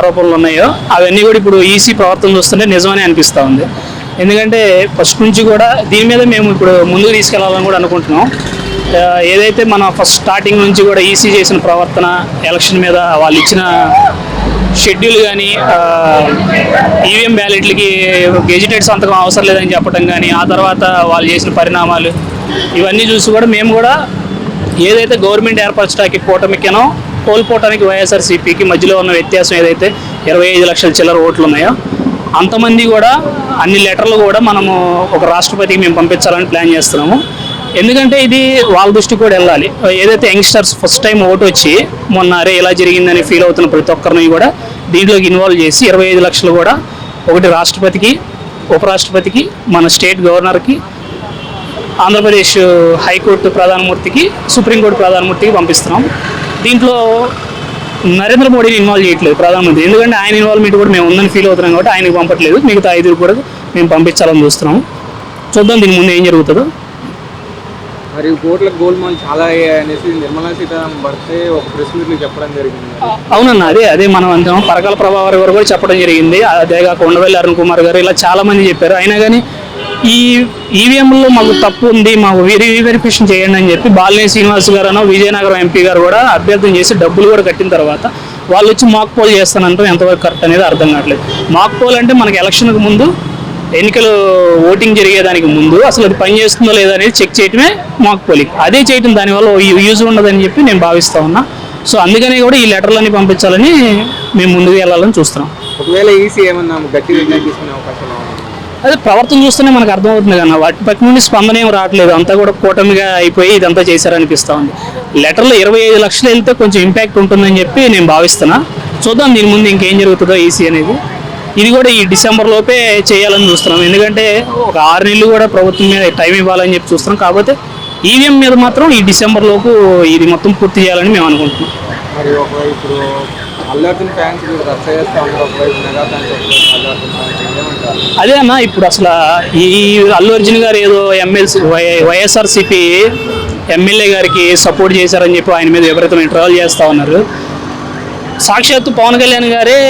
ఆరోపణలు ఉన్నాయో అవన్నీ కూడా ఇప్పుడు ఈసీ ప్రవర్తన చూస్తుంటే నిజమని అనిపిస్తూ ఉంది. ఎందుకంటే ఫస్ట్ నుంచి కూడా దీని మీద మేము ఇప్పుడు ముందుకు తీసుకెళ్లాలని కూడా అనుకుంటున్నాం. ఏదైతే మన ఫస్ట్ స్టార్టింగ్ నుంచి కూడా ఈసీ చేసిన ప్రవర్తన, ఎలక్షన్ మీద వాళ్ళు ఇచ్చిన షెడ్యూల్ కానీ, ఈవీఎం బ్యాలెట్లకి గెజిటెడ్ సంతకం అవసరం లేదని చెప్పడం కానీ, ఆ తర్వాత వాళ్ళు చేసిన పరిణామాలు ఇవన్నీ చూసి కూడా మేము కూడా ఏదైతే గవర్నమెంట్ ఏర్పరచడానికి కూటమికినో కోల్పోవటానికి వైఎస్ఆర్సీపీకి మధ్యలో ఉన్న వ్యత్యాసం ఏదైతే 25 లక్షల చిల్లర ఓట్లు ఉన్నాయో అంతమంది కూడా అన్ని లెటర్లు కూడా మనము ఒక రాష్ట్రపతికి మేము పంపించాలని ప్లాన్ చేస్తున్నాము. ఎందుకంటే ఇది వాళ్ళ దృష్టికి కూడా వెళ్ళాలి. ఏదైతే యంగ్స్టర్స్ ఫస్ట్ టైం ఓటు వచ్చి మొన్న అరే ఇలా జరిగిందని ఫీల్ అవుతున్న ప్రతి ఒక్కరిని కూడా దీంట్లోకి ఇన్వాల్వ్ చేసి 25 లక్షలు కూడా ఒకటి రాష్ట్రపతికి, ఉపరాష్ట్రపతికి, మన స్టేట్ గవర్నర్కి, ఆంధ్రప్రదేశ్ హైకోర్టు ప్రధానమూర్తికి, సుప్రీంకోర్టు ప్రధానమూర్తికి పంపిస్తున్నాం. దీంట్లో నరేంద్ర మోడీని ఇన్వాల్వ్ చేయట్లేదు ప్రధానమంత్రి, ఎందుకంటే ఆయన ఇన్వాల్వ్మెంట్ కూడా మేము ఉందని ఫీల్ అవుతున్నాం కాబట్టి ఆయనకు పంపట్లేదు. మిగతా 5 కూడా మేము పంపించాలని చూస్తున్నాము. చూద్దాం దీని ముందు ఏం జరుగుతుందో. మరి కోట్ల గోల్మాల్ చాలా అనేసి నిర్మలా సీతారామన్ భర్తే ఒక ప్రెస్ మీట్లో చెప్పడం జరిగింది. అవునన్న, అదే మనం అంటాం. పరకాల ప్రభావారి గారు కూడా చెప్పడం జరిగింది. అదేగా కొండవల్లి అరుణ్ కుమార్ గారు ఇలా చాలా మంది చెప్పారు. అయినా కానీ ఈ ఈవీఎంలో మాకు తప్పు ఉంది, మాకు రీవెరిఫికేషన్ చేయండి అని చెప్పి బాలినేని శ్రీనివాస్ గారు, విజయనగరం ఎంపీ గారు కూడా అభ్యర్థన చేసి డబ్బులు కూడా కట్టిన తర్వాత వాళ్ళు వచ్చి మాక్ పోల్ చేస్తానంటాం. ఎంతవరకు కరెక్ట్ అనేది అర్థం కావట్లేదు. మాక్ పోల్ అంటే మనకి ఎలక్షన్కి ముందు, ఎన్నికలు ఓటింగ్ జరిగేదానికి ముందు అసలు అది పని చేస్తుందో లేదా అనేది చెక్ చేయడమే మాక్ పోలింగ్. అదే చేయటం దానివల్ల యూజ్ ఉండదని చెప్పి నేను భావిస్తా ఉన్నా. సో అందుకని కూడా ఈ లెటర్లన్నీ పంపించాలని మేము ముందుకు వెళ్ళాలని చూస్తున్నాం. ఒకవేళ ఈసీ ఏమన్నా గట్టి నిర్ణయం తీసుకునే అవకాశం అదే ప్రవర్తన చూస్తేనే మనకు అర్థమవుతుంది కదా, వాటి పక్క నుండి స్పందన ఏం రావట్లేదు. అంతా కూడా కూటమిగా అయిపోయి ఇదంతా చేశారనిపిస్తూ ఉంది. లెటర్లో 25 లక్షలు వెళ్తే కొంచెం ఇంపాక్ట్ ఉంటుందని చెప్పి నేను భావిస్తున్నా. చూద్దాం దీని ముందు ఇంకేం జరుగుతుందో ఈసీ అనేది. ఇది కూడా ఈ డిసెంబర్ లోపే చేయాలని చూస్తున్నాం. ఎందుకంటే ఒక 6 నెలలు కూడా ప్రభుత్వం మీద టైం ఇవ్వాలని చెప్పి చూస్తున్నాం. కాకపోతే ఈవీఎం మీద మాత్రం ఈ డిసెంబర్ లోపు ఇది మొత్తం పూర్తి చేయాలని మేము అనుకుంటున్నాం. మరి ఇప్పుడు అల్లు అర్జున్ ఫ్యాన్స్ రచ్చ చేస్తా ఉన్నారు, ఒకవైపు mega fans, Allu Arjun fans ఏమంటారు? అదే అన్న, ఇప్పుడు అసలు ఈ అల్లు అర్జున్ గారు ఏదో వైఎస్ఆర్సీపీ ఎమ్మెల్యే గారికి సపోర్ట్ చేశారని చెప్పి ఆయన మీద విపరీతమైన ట్రోల్ చేస్తూ ఉన్నారు. సాక్షాత్తు పవన్ కళ్యాణ్ గారే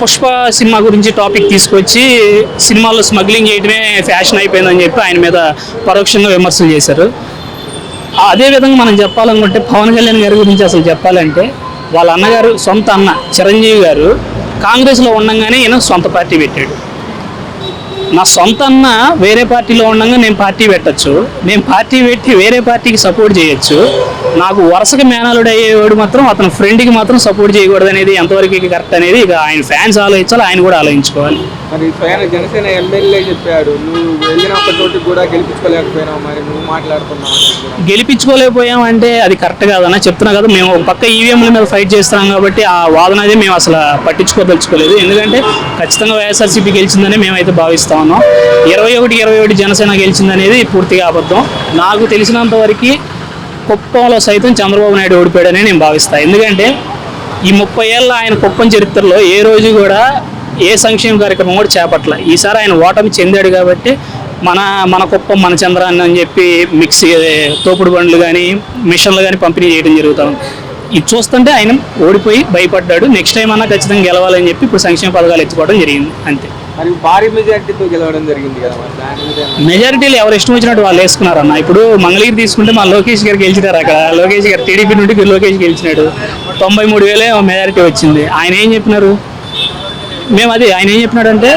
పుష్ప సినిమా గురించి టాపిక్ తీసుకొచ్చి సినిమాల్లో స్మగ్లింగ్ చేయడమే ఫ్యాషన్ అయిపోయిందని చెప్పి ఆయన మీద పరోక్షంగా విమర్శలు చేశారు. అదేవిధంగా మనం చెప్పాలనుకుంటే పవన్ కళ్యాణ్ గారి గురించి అసలు చెప్పాలంటే వాళ్ళ అన్నగారు, సొంత అన్న చిరంజీవి గారు కాంగ్రెస్లో ఉండగానే ఈయన సొంత పార్టీ పెట్టాడు. నా సొంత అన్న వేరే పార్టీలో ఉండగా నేను పార్టీ పెట్టచ్చు, నేను పార్టీ పెట్టి వేరే పార్టీకి సపోర్ట్ చేయొచ్చు. నాకు వరుసగా మేనలుడు అయ్యేవాడు మాత్రం అతని ఫ్రెండ్కి మాత్రం సపోర్ట్ చేయకూడదు అనేది ఎంతవరకు కరెక్ట్ అనేది ఇక ఆయన ఫ్యాన్స్ ఆలోచించాలి, ఆయన కూడా ఆలోచించుకోవాలి. మరి జనసేన ఎమ్మెల్యే చెప్పాడు, నువ్వు వెళ్ళిన ఒక చోటుకి కూడా గెలిపించుకోలేకపోయినావు, మరి నువ్వు మాట్లాడుతున్నావు. గెలిపించుకోలేకపోయామంటే అది కరెక్ట్ కాదన్నా, చెప్తున్నా కదా. మేము ఒక పక్క ఈవీఎంల మీద ఫైట్ చేస్తున్నాం కాబట్టి ఆ వాదన అనేది మేము అసలు పట్టించుకోదలుచుకోలేదు. ఎందుకంటే ఖచ్చితంగా వైఎస్ఆర్సీపీ గెలిచిందని మేమైతే భావిస్తా ఉన్నాం. 21 జనసేన గెలిచిందనేది పూర్తిగా అబద్ధం. నాకు తెలిసినంత వరకు కుప్పంలో సైతం చంద్రబాబు నాయుడు ఓడిపోయాడని నేను భావిస్తాను. ఎందుకంటే ఈ 30 ఏళ్ళ ఆయన కుప్పం చరిత్రలో ఏ రోజు కూడా ఏ సంక్షేమ కార్యక్రమం కూడా చేపట్ల. ఈసారి ఆయన ఓటమి చెందాడు కాబట్టి మన కుప్పం మన చంద్రాన్ని అని చెప్పి మిక్సీ తోపుడు బండ్లు కానీ మిషన్లు కానీ పంపిణీ చేయడం జరుగుతాం. ఇది చూస్తుంటే ఆయన ఓడిపోయి భయపడ్డాడు. నెక్స్ట్ టైం అన్నా ఖచ్చితంగా గెలవాలని చెప్పి ఇప్పుడు సంక్షేమ పథకాలు ఎత్తుకోవడం జరిగింది అంతే. మరి భారీ మెజారిటీతో గెలవడం జరిగింది కదా. మెజారిటీలు ఎవరు ఇష్టం వచ్చినట్టు వాళ్ళు వేసుకున్నారన్న. ఇప్పుడు మంగళగిరి తీసుకుంటే మా లోకేష్ గారు గెలిచినారు. అక్కడ లోకేష్ గారు టీడీపీ నుండి లోకేష్ గెలిచినాడు. 93,000 మెజారిటీ వచ్చింది. ఆయన ఏం చెప్పినారు, మేము అది ఆయన ఏం చెప్పినాడంటే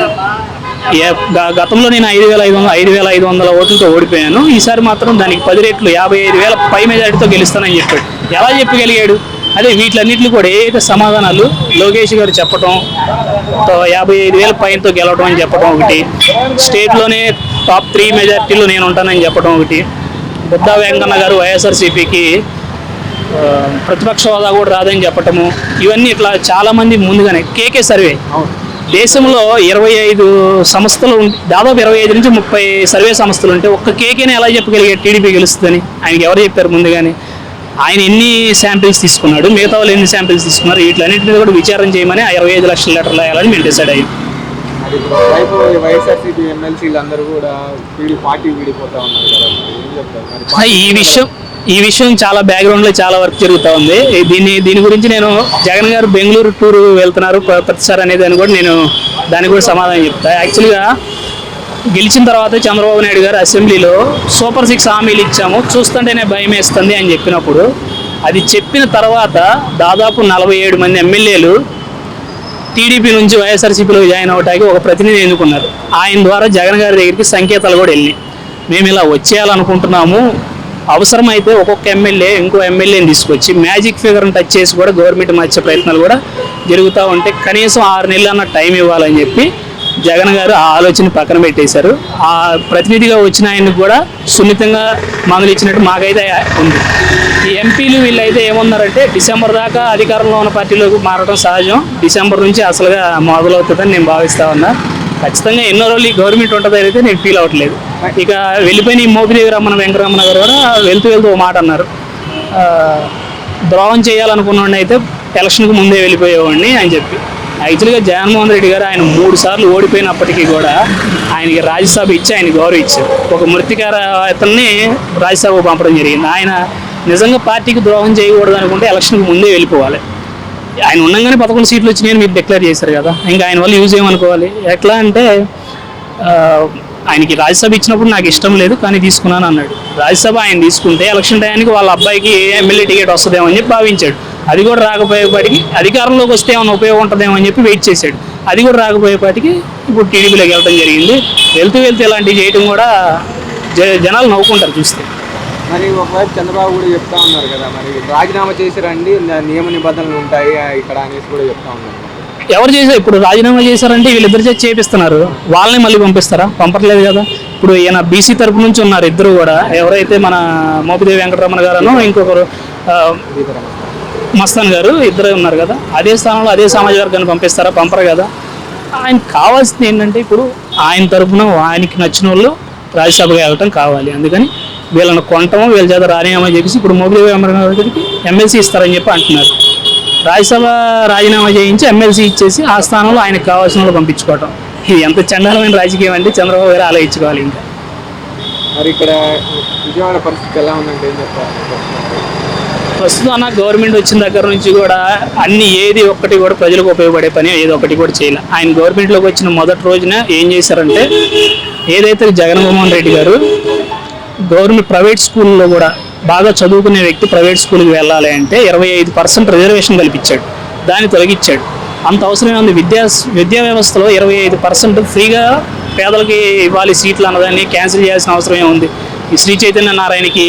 గతంలో నేను 5,500 ఓట్లతో ఓడిపోయాను, ఈసారి మాత్రం దానికి 10 రెట్లు 55,000 పై మెజారిటీతో గెలుస్తానని చెప్పాడు. ఎలా చెప్పగలిగాడు? అదే వీటిలన్నింటినీ కూడా ఏదైతే సమాధానాలు లోకేష్ గారు చెప్పడం, 55,000 పైనతో గెలవడం అని చెప్పడం ఒకటి, స్టేట్లోనే టాప్ 3 మెజారిటీలో నేను ఉంటానని చెప్పడం ఒకటి, బుద్ధా వెంకన్న గారు వైఎస్ఆర్సీపీకి ప్రతిపక్ష హోదా కూడా రాదని చెప్పటము, ఇవన్నీ ఇట్లా చాలామంది ముందుగానే కేకే సర్వే దేశంలో 25 సంస్థలు దాదాపు 25 నుంచి 30 సర్వే సంస్థలు ఉంటే ఒక్క కేకేనే ఎలా చెప్పగలిగాడు టీడీపీ గెలుస్తుందని? ఆయనకి ఎవరు చెప్పారు ముందుగానే? ఆయన ఎన్ని శాంపిల్స్ తీసుకున్నాడు, మిగతా వాళ్ళు ఎన్ని శాంపిల్స్ తీసుకున్నారు, వీటిలన్నింటి మీద కూడా విచారం చేయమని 25 లక్షల లెటర్లు వేయాలని మేము డిసైడ్ అయ్యాం. వైఎస్ఆర్సీపీ ఎమ్మెల్సీలు అందరూ కూడా పార్టీ వీడిపోతా ఉన్నారు కదా, ఈ విషయం ఈ విషయం చాలా బ్యాక్గ్రౌండ్లో చాలా వర్క్ జరుగుతూ ఉంది. దీని గురించి నేను జగన్ గారు బెంగళూరు టూర్ వెళ్తున్నారు ప్రతిసారి అనేది అని కూడా నేను దానికి కూడా సమాధానం చెప్తా. యాక్చువల్గా గెలిచిన తర్వాత చంద్రబాబు నాయుడు గారు అసెంబ్లీలో సూపర్ 6 హామీలు ఇచ్చాము, చూస్తుంటేనే భయం వేస్తుంది అని చెప్పినప్పుడు, అది చెప్పిన తర్వాత దాదాపు 47 మంది ఎమ్మెల్యేలు టీడీపీ నుంచి వైఎస్ఆర్సీపీలో జాయిన్ అవడానికి ఒక ప్రతినిధి ఎన్నుకున్నారు. ఆయన ద్వారా జగన్ గారి దగ్గరికి సంకేతాలు కూడా వెళ్ళి మేము ఇలా వచ్చేయాలనుకుంటున్నాము, అవసరమైతే ఒక్కొక్క ఎమ్మెల్యే ఇంకో ఎమ్మెల్యేని తీసుకొచ్చి మ్యాజిక్ ఫిగర్ని టచ్ చేసి కూడా గవర్నమెంట్ మార్చే ప్రయత్నాలు కూడా జరుగుతూ ఉంటే కనీసం 6 నెలలు అన్న టైం ఇవ్వాలని చెప్పి జగన్ గారు ఆ ఆలోచన పక్కన పెట్టేశారు. ఆ ప్రతినిధిగా వచ్చిన ఆయనకు కూడా సున్నితంగా మందులు ఇచ్చినట్టు మాకైతే ఉంది. ఈ ఎంపీలు వీళ్ళైతే ఏమన్నారంటే డిసెంబర్ దాకా అధికారంలో ఉన్న పార్టీలోకి మారడం సహజం, డిసెంబర్ నుంచి అసలుగా మొదలవుతుందని నేను భావిస్తా ఉన్నా. ఖచ్చితంగా ఎన్నో రోజులు ఈ గవర్నమెంట్ ఉంటుందని అయితే నేను ఫీల్ అవ్వట్లేదు. ఇక వెళ్ళిపోయిన ఈ మోపిదేవి రమణ వెంకటరమణ గారు కూడా వెళ్తూ ఒక మాట అన్నారు, ద్రోహం చేయాలనుకున్న అయితే ఎలక్షన్కి ముందే వెళ్ళిపోయేవాడిని అని చెప్పి. యాక్చువల్గా జగన్మోహన్ రెడ్డి గారు ఆయన 3 సార్లు ఓడిపోయినప్పటికీ కూడా ఆయనకి రాజ్యసభ ఇచ్చి ఆయన గౌరవం ఇచ్చారు. ఒక మృతికార అతన్ని రాజ్యసభకు పంపడం జరిగింది. ఆయన నిజంగా పార్టీకి ద్రోహం చేయకూడదు అనుకుంటే ఎలక్షన్కి ముందే వెళ్ళిపోవాలి. ఆయన ఉండగానే 11 సీట్లు వచ్చినాయని మీరు డిక్లేర్ చేశారు కదా, ఇంకా ఆయన వల్ల యూజ్ ఏమనుకోవాలి. ఎట్లా అంటే ఆయనకి రాజ్యసభ ఇచ్చినప్పుడు నాకు ఇష్టం లేదు కానీ తీసుకున్నాను అన్నాడు. రాజ్యసభ ఆయన తీసుకుంటే ఎలక్షన్ టైంకి వాళ్ళ అబ్బాయికి ఎమ్మెల్యే టికెట్ వస్తుందేమో అని చెప్పి భావించాడు. అది కూడా రాకపోయేపాటికి అధికారంలోకి వస్తే ఏమైనా ఉపయోగం ఉంటుందేమో అని చెప్పి వెయిట్ చేశాడు. అది కూడా రాకపోయేపాటికి ఇప్పుడు టీడీపీలోకి వెళ్ళడం జరిగింది. వెళ్తూ ఇలాంటివి చేయడం కూడా జనాలు నవ్వుకుంటారు చూస్తే. మరి ఒకవైపు చంద్రబాబు కూడా చెప్తా ఉన్నారు కదా, మరి రాజీనామా చేసి రండి, నియమ నిబంధనలు ఉంటాయి ఇక్కడ అనేసి కూడా చెప్తా ఉన్నారు. ఎవరు చేశారు? ఇప్పుడు రాజీనామా చేశారంటే వీళ్ళిద్దరు చేసి చేపిస్తున్నారు, వాళ్ళని మళ్ళీ పంపిస్తారా? పంపట్లేదు కదా. ఇప్పుడు ఈయన బీసీ తరపు నుంచి ఉన్నారు ఇద్దరు కూడా, ఎవరైతే మన మోపిదేవి వెంకటరమణ గారు ఇంకొకరు మస్తాన్ గారు ఇద్దరు ఉన్నారు కదా, అదే స్థానంలో అదే సామాజిక వర్గాన్ని పంపిస్తారా? పంపరు కదా. ఆయన కావాల్సింది ఏంటంటే ఇప్పుడు ఆయన తరపున ఆయనకి నచ్చిన వాళ్ళు రాజ్యసభగా వెళ్ళటం కావాలి. అందుకని వీళ్ళని కొనటము, వీళ్ళ చేత రాజీనామా చేసి ఇప్పుడు మోపిదేవి వెంకటరమణ గారికి ఎమ్మెల్సీ ఇస్తారని చెప్పి అంటున్నారు. రాజ్యసభ రాజీనామా చేయించి ఎమ్మెల్సీ ఇచ్చేసి ఆ స్థానంలో ఆయనకు కావాల్సిన వాళ్ళు పంపించుకోవటం, ఇది ఎంత చండాలమైన రాజకీయం అంటే చంద్రబాబు గారు ఆలోచించుకోవాలి. ఇంకా మరి ఇక్కడ విజయవాడ పరిస్థితి ఎలా ఉందంటే ఏం చెప్తారు? ప్రస్తుతం గవర్నమెంట్ వచ్చిన దగ్గర నుంచి కూడా ఏది ఒక్కటి కూడా ప్రజలకు ఉపయోగపడే పని ఏదో ఒకటి కూడా చేయాలి. ఆయన గవర్నమెంట్లోకి వచ్చిన మొదటి రోజున ఏం చేశారంటే, ఏదైతే జగన్మోహన్ రెడ్డి గారు గవర్నమెంట్ ప్రైవేట్ స్కూల్లో కూడా బాగా చదువుకునే వ్యక్తి ప్రైవేట్ స్కూల్కి వెళ్ళాలి అంటే 25% రిజర్వేషన్ కల్పించాడు, దాన్ని తొలగించాడు. అంత అవసరమే ఉంది. విద్యా వ్యవస్థలో 25% ఫ్రీగా పేదలకి ఇవ్వాలి సీట్లు అన్నదాన్ని క్యాన్సిల్ చేయాల్సిన అవసరమే ఉంది. ఈ శ్రీ చైతన్య నారాయణకి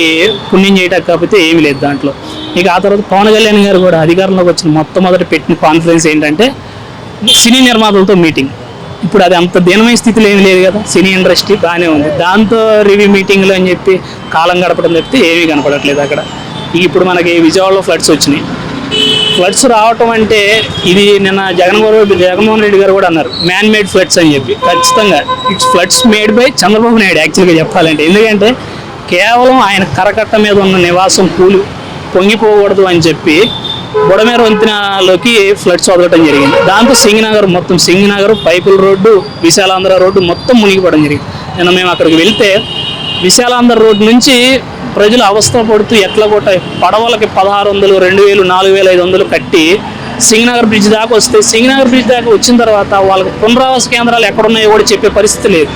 పుణ్యం చేయటం కాకపోతే ఏమీ లేదు దాంట్లో. ఇక ఆ తర్వాత పవన్ కళ్యాణ్ గారు కూడా అధికారంలోకి వచ్చిన మొట్టమొదటి పెట్టిన కాన్ఫరెన్స్ ఏంటంటే సినీ నిర్మాతలతో మీటింగ్. ఇప్పుడు అది అంత దీనమైన స్థితిలో ఏమీ లేదు కదా, సినీ ఇండస్ట్రీ బాగానే ఉంది, దాంతో రివ్యూ మీటింగ్లు అని చెప్పి కాలం గడపడం తప్పితే ఏమీ కనపడట్లేదు అక్కడ. ఇప్పుడు మనకి విజయవాడలో ఫ్లడ్స్ వచ్చినాయి. ఫ్లడ్స్ రావటం అంటే ఇది నిన్న జగన్మోహన్ రెడ్డి గారు కూడా అన్నారు మ్యాన్ మేడ్ ఫ్లడ్స్ అని చెప్పి. ఖచ్చితంగా it's floods made by Chandrababu Naidu యాక్చువల్గా చెప్పాలంటే. ఎందుకంటే కేవలం ఆయన కరకట్ట మీద ఉన్న నివాసం పొంగిపోకూడదు అని చెప్పి బుడమేర వంతెనలోకి ఫ్లడ్స్ వదలటం జరిగింది. దాంతో సింగనగర్ పైపుల రోడ్డు, విశాలాంధ్ర రోడ్డు మొత్తం మునిగిపోవడం జరిగింది. నిన్న మేము అక్కడికి వెళ్తే విశాలాంధ్ర రోడ్డు నుంచి ప్రజలు అవస్థ పడుతూ ఎట్లా కొట్ట పడవలకి 1600, 2000, 4500 కట్టి సింగనగర్ బ్రిడ్జ్ దాకా వస్తే, సింగనగర్ బ్రిడ్జ్ దాకా వచ్చిన తర్వాత వాళ్ళకి పునరావాస కేంద్రాలు ఎక్కడున్నాయో కూడా చెప్పే పరిస్థితి లేదు.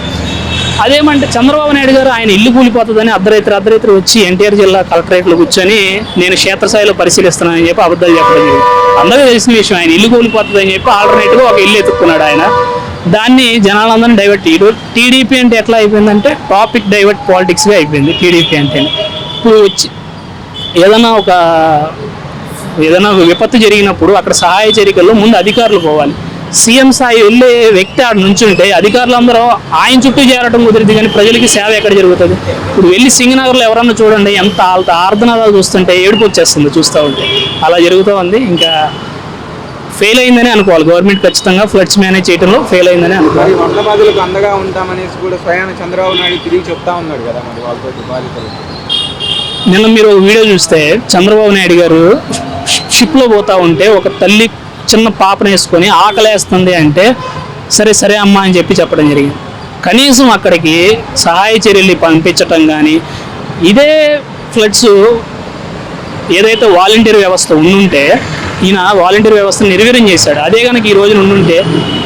అదేమంటే చంద్రబాబు నాయుడు గారు ఆయన ఇల్లు కూలిపోతుందని అర్ధరాత్రి వచ్చి ఎన్టీఆర్ జిల్లా కలెక్టరేట్లో కూర్చొని నేను క్షేత్రస్థాయిలో పరిశీలిస్తున్నానని చెప్పి అబద్ధాలు చెప్పడం జరిగింది. అందరికీ తెలిసిన విషయం, ఆయన ఇల్లు కూలిపోతుందని చెప్పి ఆల్టర్నేట్గా ఒక ఇల్లు ఎత్తుక్కున్నాడు ఆయన. దాన్ని జనాలందరినీ డైవర్ట్ టీడీపీ అంటే ఎట్లా అయిపోయిందంటే టాపిక్ డైవర్ట్ పాలిటిక్స్గా అయిపోయింది టీడీపీ అంటే. ఇప్పుడు వచ్చి ఏదైనా విపత్తు జరిగినప్పుడు అక్కడ సహాయ చర్యల్లో ముందు అధికారులు పోవాలి. సీఎం స్థాయి వెళ్ళే వ్యక్తి ఆడ నుంచుంటే అధికారులందరూ ఆయన చుట్టూ చేరడం కుదిరింది, కానీ ప్రజలకి సేవ ఎక్కడ జరుగుతుంది? ఇప్పుడు వెళ్ళి సింగనగర్లో ఎవరన్నా చూడండి, ఎంత ఆర్ధనాదాలు చూస్తుంటే ఏడుపు వచ్చేస్తుంది చూస్తూ ఉంటే. అలా జరుగుతూ ఉంది. ఇంకా ఫెయిల్ అయిందని అనుకోవాలి గవర్నమెంట్, ఖచ్చితంగా ఫ్లడ్స్ మేనేజ్ చేయడంలో ఫెయిల్ అయిందని అనుకోవాలి. వరద బాధితులకు అండగా ఉంటామనేసి కూడా స్వయాన చంద్రబాబు నాయుడు తిరిగి చెప్తా ఉన్నాడు కదా, మరి వాళ్ళతో బాధితులు. నిన్న మీరు ఒక వీడియో చూస్తే చంద్రబాబు నాయుడు గారు షిప్లో పోతూ ఉంటే ఒక తల్లి చిన్న పాపను వేసుకొని ఆకలేస్తుంది అంటే సరే అమ్మ అని చెప్పడం జరిగింది. కనీసం అక్కడికి సహాయ చర్యలు పంపించటం కానీ, ఇదే ఫ్లడ్స్ ఏదైతే వాలంటీర్ వ్యవస్థ ఉండుంటే ఈయన వాలంటీర్ వ్యవస్థను నిర్వీర్యం చేశాడు. అదే కనుక ఈ రోజున ఉండుంటే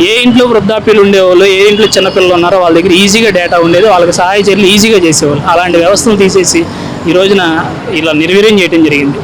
ఏ ఇంట్లో వృద్ధాప్యులు ఉండేవాళ్ళు, ఏ ఇంట్లో చిన్నపిల్లలు ఉన్నారో వాళ్ళ దగ్గర ఈజీగా డేటా ఉండేది, వాళ్ళకి సహాయ చర్యలు ఈజీగా చేసేవాళ్ళు. అలాంటి వ్యవస్థను తీసేసి ఈ రోజున ఇలా నిర్వీర్యం చేయడం జరిగింది.